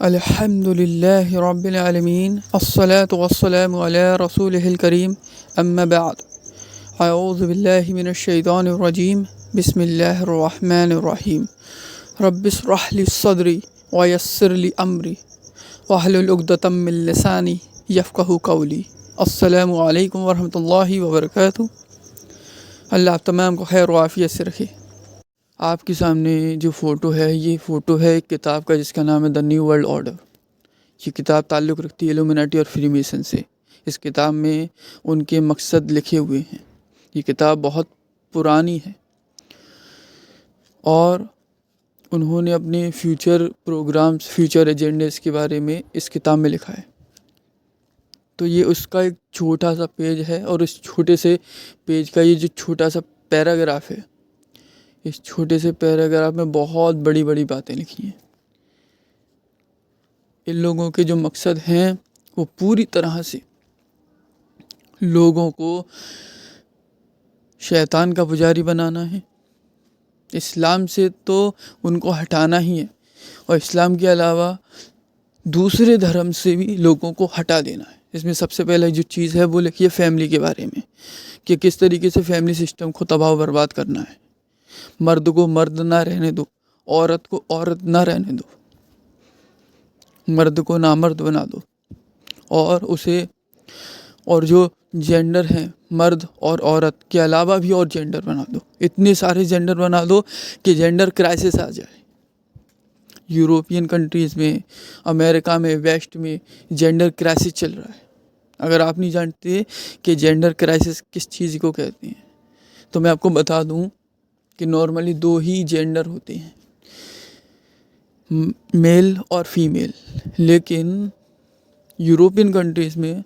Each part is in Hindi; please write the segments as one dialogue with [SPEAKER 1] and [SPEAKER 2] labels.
[SPEAKER 1] अल्हम्दुलिल्लाहि रब्बिल आलमीन अस्सलातु वस्सलामु अला रसूलिहिल करीम अम्मा बाद अऊज़ु बिल्लाहि मिनश शैतानिर रजीम बिस्मिल्लाहिर रहमानिर रहीम रब्बिश्रह ली सदरी व यस्सिर ली अमरी वहलुल उक़दतम मिन लिसानी यफ़क़हू क़ौली। अस्सलामु अलैकुम वरहमतुल्लाहि वबरकातुहू। अल्लाह तमाम को खैर व आफ़ियत से रखे। आपके सामने जो फ़ोटो है ये फ़ोटो है एक किताब का जिसका नाम है द न्यू वर्ल्ड ऑर्डर। ये किताब ताल्लुक़ रखती है इल्यूमिनाटी और फ्रीमेसन से। इस किताब में उनके मकसद लिखे हुए हैं। ये किताब बहुत पुरानी है और उन्होंने अपने फ्यूचर प्रोग्राम्स, फ्यूचर एजेंडेस के बारे में इस किताब में लिखा है। तो ये उसका एक छोटा सा पेज है और इस छोटे से पेज का ये जो छोटा सा पैराग्राफ है, इस छोटे से पैराग्राफ में बहुत बड़ी बड़ी बातें लिखी हैं। इन लोगों के जो मकसद हैं वो पूरी तरह से लोगों को शैतान का पुजारी बनाना है। इस्लाम से तो उनको हटाना ही है और इस्लाम के अलावा दूसरे धर्म से भी लोगों को हटा देना है। इसमें सबसे पहले जो चीज़ है वो लिखी है फैमिली के बारे में कि किस तरीके से फैमिली सिस्टम को तबाह बर्बाद करना है। मर्द को मर्द ना रहने दो, औरत को औरत ना रहने दो, मर्द को नामर्द बना दो और जो जेंडर हैं मर्द और औरत के अलावा भी और जेंडर बना दो। इतने सारे जेंडर बना दो कि जेंडर क्राइसिस आ जाए। यूरोपियन कंट्रीज़ में, अमेरिका में, वेस्ट में जेंडर क्राइसिस चल रहा है। अगर आप नहीं जानते कि जेंडर क्राइसिस किस चीज़ को कहते हैं तो मैं आपको बता दूं कि नॉर्मली दो ही जेंडर होते हैं, मेल और फीमेल। लेकिन यूरोपियन कंट्रीज़ में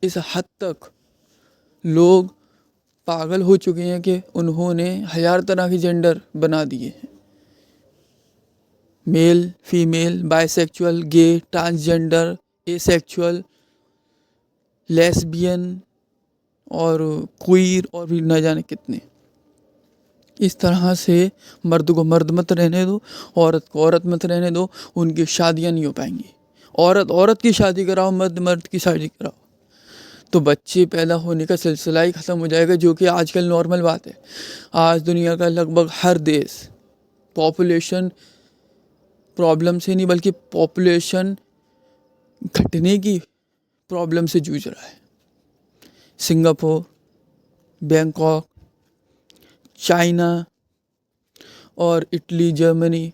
[SPEAKER 1] इस हद तक लोग पागल हो चुके हैं कि उन्होंने 1000 तरह के जेंडर बना दिए हैं। मेल, फीमेल, बाइसेक्सुअल, गे, ट्रांसजेंडर, एसेक्सुअल, लेस्बियन और क्वीर और भी न जाने कितने। इस तरह से मर्द को मर्द मत रहने दो, औरत को औरत मत रहने दो, उनकी शादियां नहीं हो पाएंगी। औरत औरत की शादी कराओ, मर्द मर्द की शादी कराओ तो बच्चे पैदा होने का सिलसिला ही ख़त्म हो जाएगा, जो कि आजकल नॉर्मल बात है। आज दुनिया का लगभग हर देश पॉपुलेशन प्रॉब्लम से नहीं बल्कि पॉपुलेशन घटने की प्रॉब्लम से जूझ रहा है। सिंगापुर, बैंकॉक, चाइना और इटली, जर्मनी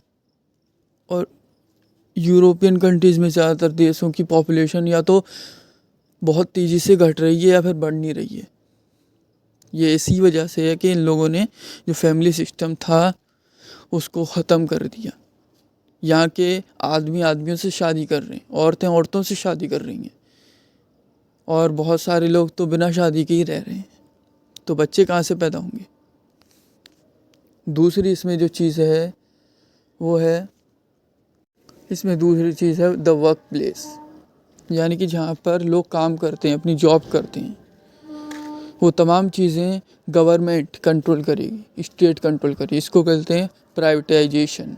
[SPEAKER 1] और यूरोपियन कंट्रीज़ में ज़्यादातर देशों की पॉपुलेशन या तो बहुत तेज़ी से घट रही है या फिर बढ़ नहीं रही है। ये इसी वजह से है कि इन लोगों ने जो फैमिली सिस्टम था उसको ख़त्म कर दिया। यहाँ के आदमी आदमियों से शादी कर रहे हैं, औरतें औरतों से शादी कर रही हैं और बहुत सारे लोग तो बिना शादी के ही रह रहे हैं। तो बच्चे कहाँ से पैदा होंगे। दूसरी इसमें जो चीज़ है वो है, इसमें दूसरी चीज़ है द वर्क प्लेस, यानी कि जहाँ पर लोग काम करते हैं, अपनी जॉब करते हैं, वो तमाम चीज़ें गवर्नमेंट कंट्रोल करेगी, स्टेट कंट्रोल करेगी। इसको कहते हैं प्राइवेटाइजेशन।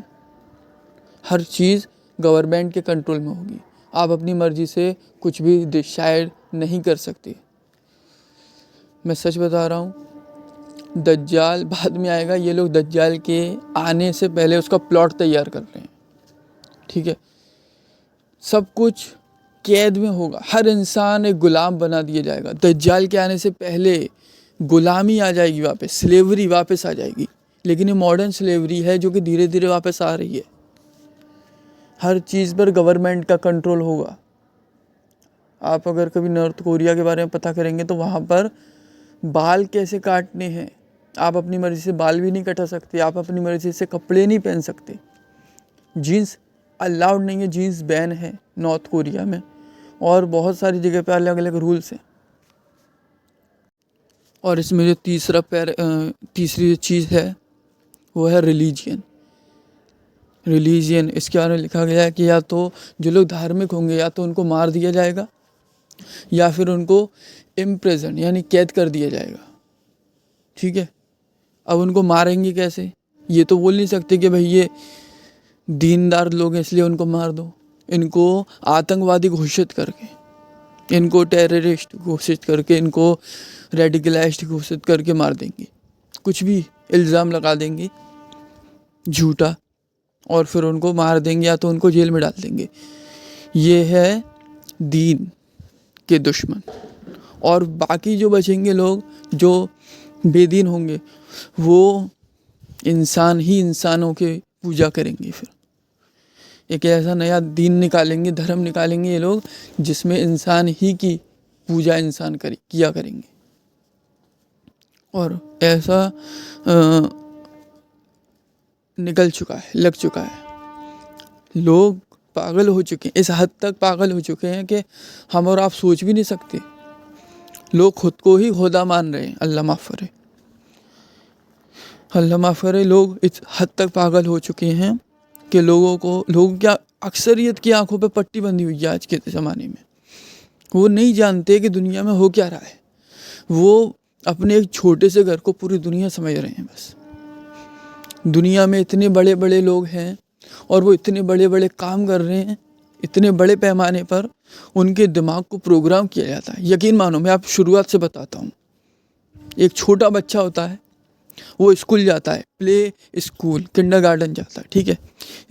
[SPEAKER 1] हर चीज़ गवर्नमेंट के कंट्रोल में होगी। आप अपनी मर्ज़ी से कुछ भी डिसाइड नहीं कर सकते। मैं सच बता रहा हूँ, दज्जाल बाद में आएगा। ये लोग दज्जाल के आने से पहले उसका प्लॉट तैयार कर रहे हैं, ठीक है। सब कुछ कैद में होगा, हर इंसान एक गुलाम बना दिया जाएगा। दज्जाल के आने से पहले गुलामी आ जाएगी, वापस स्लेवरी वापस आ जाएगी। लेकिन ये मॉडर्न स्लेवरी है जो कि धीरे धीरे वापस आ रही है। हर चीज़ पर गवर्नमेंट का कंट्रोल होगा। आप अगर कभी नॉर्थ कोरिया के बारे में पता करेंगे तो वहाँ पर बाल कैसे काटने हैं, आप अपनी मर्ज़ी से बाल भी नहीं कटा सकते, आप अपनी मर्ज़ी से कपड़े नहीं पहन सकते। जीन्स अलाउड नहीं है, जीन्स बैन है नॉर्थ कोरिया में और बहुत सारी जगह पे अलग अलग रूल्स हैं। और इसमें जो तीसरी चीज़ है वो है रिलीजियन। इसके बारे में लिखा गया है कि या तो जो लोग धार्मिक होंगे या तो उनको मार दिया जाएगा या फिर उनको इम्प्रिजन यानी कैद कर दिया जाएगा, ठीक है। अब उनको मारेंगे कैसे, ये तो बोल नहीं सकते कि भाई ये दीनदार लोग हैं इसलिए उनको मार दो। इनको आतंकवादी घोषित करके, इनको टेररिस्ट घोषित करके, इनको रेडिकलाइज्ड घोषित करके मार देंगे। कुछ भी इल्ज़ाम लगा देंगे झूठा, और फिर उनको मार देंगे या तो उनको जेल में डाल देंगे। ये है दीन के दुश्मन। और बाकी जो बचेंगे लोग, जो बेदीन होंगे, वो इंसान ही इंसानों के पूजा करेंगे। फिर एक ऐसा नया दीन निकालेंगे, धर्म निकालेंगे ये लोग, जिसमें इंसान ही की पूजा इंसान किया करेंगे। और ऐसा निकल चुका है, लग चुका है। लोग पागल हो चुके हैं, इस हद तक पागल हो चुके हैं कि हम और आप सोच भी नहीं सकते। लोग खुद को ही खुदा मान रहे हैं। अल्लाह माफ़ करे, अल्लाह माफ़ करे। लोग इस हद तक पागल हो चुके हैं कि लोगों क्या अक्सरियत की आंखों पे पट्टी बंधी हुई है आज के ज़माने में। वो नहीं जानते कि दुनिया में हो क्या रहा है। वो अपने एक छोटे से घर को पूरी दुनिया समझ रहे हैं। बस दुनिया में इतने बड़े बड़े लोग हैं और वो इतने बड़े बड़े काम कर रहे हैं, इतने बड़े पैमाने पर उनके दिमाग को प्रोग्राम किया जाता है। यकीन मानो, मैं आप शुरुआत से बताता हूँ। एक छोटा बच्चा होता है, वो स्कूल जाता है, प्ले स्कूल, किंडरगार्टन जाता है, ठीक है,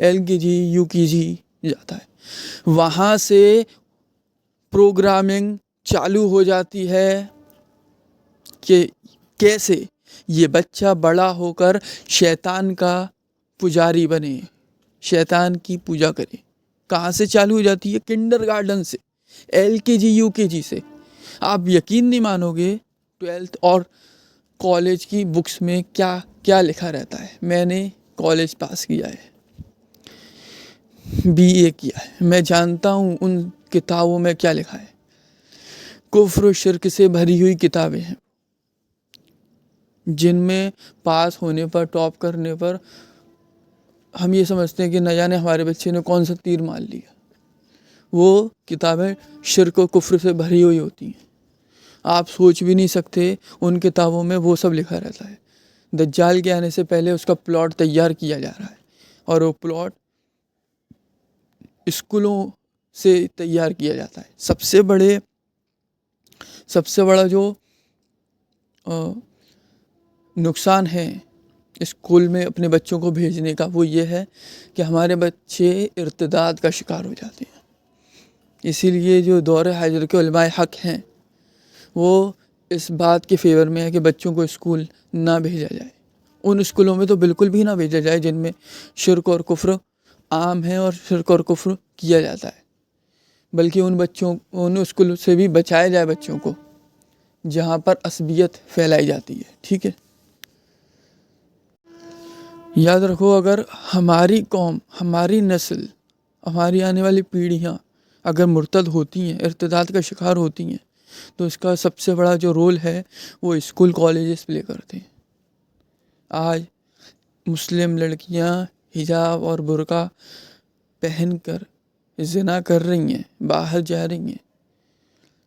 [SPEAKER 1] LKG UKG जाता है। वहाँ से प्रोग्रामिंग चालू हो जाती है कि कैसे ये बच्चा बड़ा होकर शैतान का पुजारी बने, शैतान की पूजा करे। कहाँ से चालू हो जाती है? किंडरगार्टन से, LKG UKG से। आप यकीन नहीं मानोगे 12th और कॉलेज की बुक्स में क्या क्या लिखा रहता है। मैंने कॉलेज पास किया है, BA किया है, मैं जानता हूँ उन किताबों में क्या लिखा है। कुफ्र शिर्क से भरी हुई किताबें हैं, जिनमें पास होने पर, टॉप करने पर हम ये समझते हैं कि न जाने हमारे बच्चे ने कौन सा तीर मार लिया। वो किताबें शिर्क और कुफ्र से भरी हुई होती हैं। आप सोच भी नहीं सकते, उन किताबों में वो सब लिखा रहता है। दज्जाल के आने से पहले उसका प्लॉट तैयार किया जा रहा है, और वो प्लॉट स्कूलों से तैयार किया जाता है। सबसे बड़ा जो नुकसान है स्कूल में अपने बच्चों को भेजने का, वो ये है कि हमारे बच्चे इर्तिदाद का शिकार हो जाते हैं। इसीलिए जो दौर हाजिर के उलमाए हक हैं, वो इस बात के फेवर में है कि बच्चों को स्कूल ना भेजा जाए। उन स्कूलों में तो बिल्कुल भी ना भेजा जाए जिनमें शिर्क और कुफ्र आम है और शिर्क और कुफ्र किया जाता है। बल्कि उन स्कूलों से भी बचाया जाए बच्चों को जहाँ पर असबियत फैलाई जाती है। ठीक है, याद रखो, अगर हमारी कौम, हमारी नस्ल, हमारी आने वाली पीढ़ियाँ अगर मुर्तद होती हैं, इर्तिदाद का शिकार होती हैं, तो इसका सबसे बड़ा जो रोल है वो स्कूल कॉलेजेस प्ले करते हैं। आज मुस्लिम लड़कियां हिजाब और बुर्का पहनकर ज़िना कर रही हैं, बाहर जा रही हैं,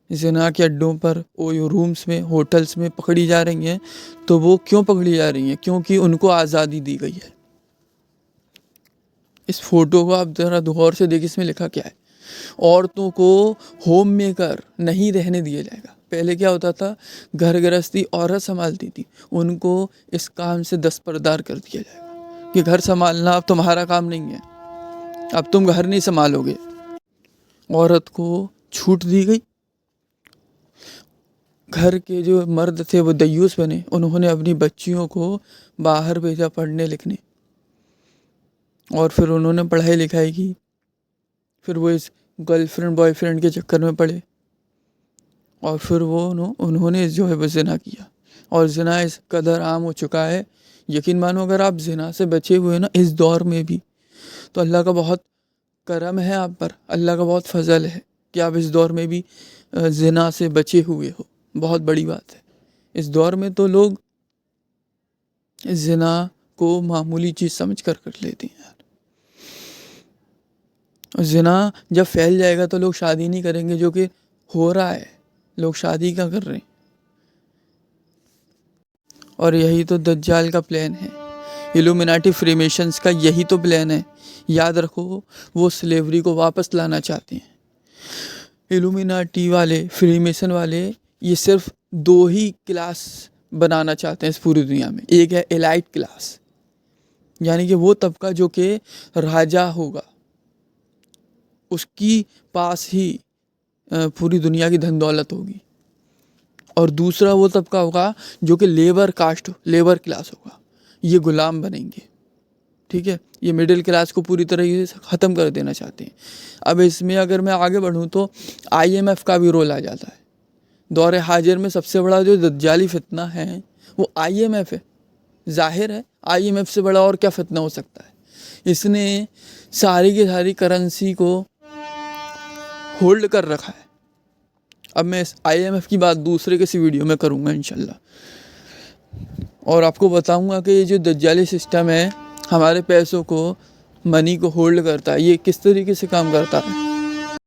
[SPEAKER 1] ज़िना के अड्डों पर, ओयो रूम्स में, होटल्स में पकड़ी जा रही हैं। तो वो क्यों पकड़ी जा रही हैं? क्योंकि उनको आज़ादी दी गई है। इस फोटो को आप ज़रा गौर से देखिए, इसमें लिखा क्या है? औरतों को होम मेकर नहीं रहने दिया जाएगा। पहले क्या होता था, घर गृहस्थी औरत संभालती थी, उनको इस काम से दस्तबरदार कर दिया जाएगा कि घर संभालना अब तुम्हारा काम नहीं है, अब तुम घर नहीं संभालोगे। औरत को छूट दी गई। घर के जो मर्द थे वो दयूस बने, उन्होंने अपनी बच्चियों को बाहर भेजा पढ़ने लिखने, और फिर उन्होंने पढ़ाई लिखाई की। फिर वो इस गर्लफ्रेंड बॉयफ्रेंड के चक्कर में पड़े, और फिर उन्होंने जो है वो ज़िना किया। और ज़िना इस कदर आम हो चुका है, यकीन मानो, अगर आप ज़िना से बचे हुए ना इस दौर में भी, तो अल्लाह का बहुत करम है आप पर, अल्लाह का बहुत फजल है कि आप इस दौर में भी ज़िना से बचे हुए हो। बहुत बड़ी बात है। इस दौर में तो लोग ज़िना को मामूली चीज़ समझ कर लेते हैं। ज़िना जब फैल जाएगा तो लोग शादी नहीं करेंगे, जो कि हो रहा है। लोग शादी क्या कर रहे हैं? और यही तो दज्जाल का प्लान है इल्यूमिनाटी फ्रीमेशंस का यही तो प्लान है। याद रखो, वो स्लेवरी को वापस लाना चाहते हैं। इल्यूमिनाटी वाले, फ्रीमेसन वाले, ये सिर्फ 2 ही क्लास बनाना चाहते हैं इस पूरी दुनिया में। एक है एलाइट क्लास, यानी कि वो तबका जो कि राजा होगा, उसकी पास ही पूरी दुनिया की धन दौलत होगी। और दूसरा वो तबका होगा जो कि लेबर कास्ट, लेबर क्लास होगा, ये गुलाम बनेंगे। ठीक है, ये मिडिल क्लास को पूरी तरह से ख़त्म कर देना चाहते हैं। अब इसमें अगर मैं आगे बढ़ूँ तो IMF का भी रोल आ जाता है। दौरे हाजिर में सबसे बड़ा जो दज्जाली फितना है वो IMF है। जाहिर है IMF से बड़ा और क्या फितना हो सकता है। इसने सारी की सारी करेंसी को होल्ड कर रखा है। अब मैं इस IMF की बात दूसरे किसी वीडियो में करूँगा इंशाल्लाह, और आपको बताऊँगा कि ये जो दज्जाली सिस्टम है हमारे पैसों को, मनी को होल्ड करता है, ये किस तरीके से काम करता है।